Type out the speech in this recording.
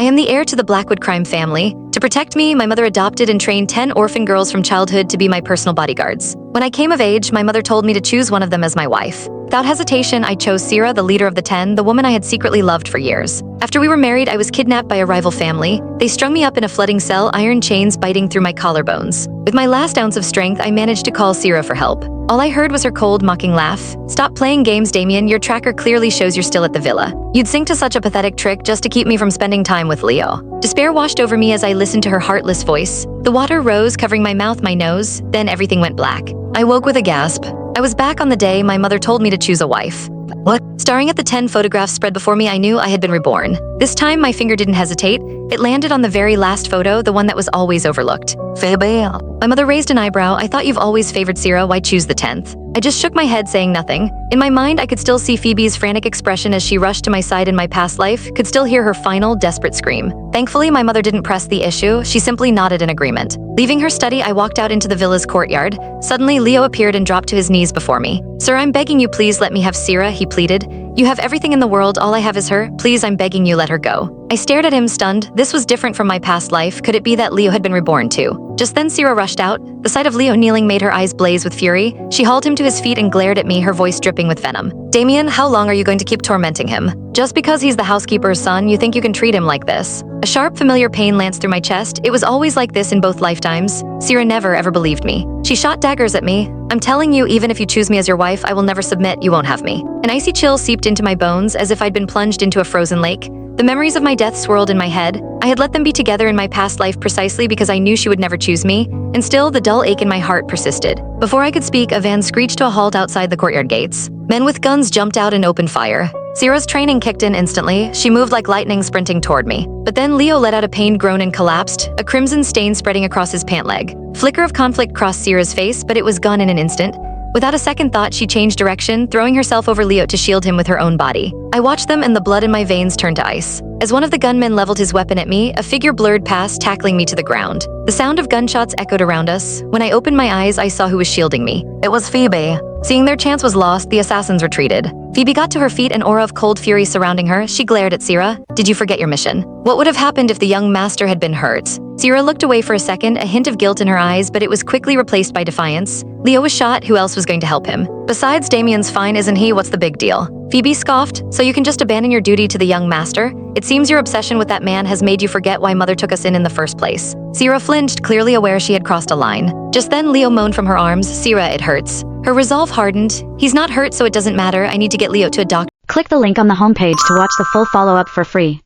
I am the heir to the Blackwood crime family. To protect me, my mother adopted and trained 10 orphan girls from childhood to be my personal bodyguards. When I came of age, my mother told me to choose one of them as my wife. Without hesitation, I chose Sierra, the leader of the 10, the woman I had secretly loved for years. After we were married, I was kidnapped by a rival family. They strung me up in a flooding cell, iron chains biting through my collarbones. With my last ounce of strength, I managed to call Sierra for help. All I heard was her cold, mocking laugh. "Stop playing games, Damien. Your tracker clearly shows you're still at the villa. You'd sink to such a pathetic trick just to keep me from spending time with Leo." Despair washed over me as I listened to her heartless voice. The water rose, covering my mouth, my nose. Then everything went black. I woke with a gasp. I was back on the day my mother told me to choose a wife. What? Staring at the 10 photographs spread before me, I knew I had been reborn. This time, my finger didn't hesitate. It landed on the very last photo, the one that was always overlooked. Phoebe. My mother raised an eyebrow. "I thought you've always favored Sierra. Why choose the 10th? I just shook my head, saying nothing. In my mind, I could still see Phoebe's frantic expression as she rushed to my side in my past life, could still hear her final, desperate scream. Thankfully, my mother didn't press the issue. She simply nodded in agreement. Leaving her study, I walked out into the villa's courtyard. Suddenly, Leo appeared and dropped to his knees before me. "Sir, I'm begging you, please let me have Sierra," he pleaded. "You have everything in the world. All I have is her. Please, I'm begging you, let her go." I stared at him, stunned. This was different from my past life. Could it be that Leo had been reborn too? Just then, Sierra rushed out. The sight of Leo kneeling made her eyes blaze with fury. She hauled him to his feet and glared at me, her voice dripping with venom. "Damien, how long are you going to keep tormenting him? Just because he's the housekeeper's son, you think you can treat him like this?" A sharp, familiar pain lanced through my chest. It was always like this in both lifetimes. Sierra never, ever believed me. She shot daggers at me. "I'm telling you, even if you choose me as your wife, I will never submit. You won't have me." An icy chill seeped into my bones, as if I'd been plunged into a frozen lake. The memories of my death swirled in my head. I had let them be together in my past life precisely because I knew she would never choose me, and still the dull ache in my heart persisted. Before I could speak, a van screeched to a halt outside the courtyard gates. Men with guns jumped out and opened fire. Sierra's training kicked in instantly. She moved like lightning, sprinting toward me. But then Leo let out a pained groan and collapsed, a crimson stain spreading across his pant leg. Flicker of conflict crossed Sierra's face, but it was gone in an instant. Without a second thought, she changed direction, throwing herself over Leo to shield him with her own body. I watched them, and the blood in my veins turned to ice. As one of the gunmen leveled his weapon at me, a figure blurred past, tackling me to the ground. The sound of gunshots echoed around us. When I opened my eyes, I saw who was shielding me. It was Phoebe. Seeing their chance was lost, the assassins retreated. Phoebe got to her feet, an aura of cold fury surrounding her. She glared at Sierra. "Did you forget your mission? What would have happened if the young master had been hurt?" Sierra looked away for a second, a hint of guilt in her eyes, but it was quickly replaced by defiance. Leo was shot. Who else was going to help him? Besides, Damien's fine, isn't he? What's the big deal? Phoebe scoffed. "So you can just abandon your duty to the young master? It seems your obsession with that man has made you forget why Mother took us in the first place." Sierra flinched, clearly aware she had crossed a line. Just then, Leo moaned from her arms. "Sierra, it hurts." Her resolve hardened. "He's not hurt, so it doesn't matter. I need to get Leo to a doctor." Click the link on the homepage to watch the full follow-up for free.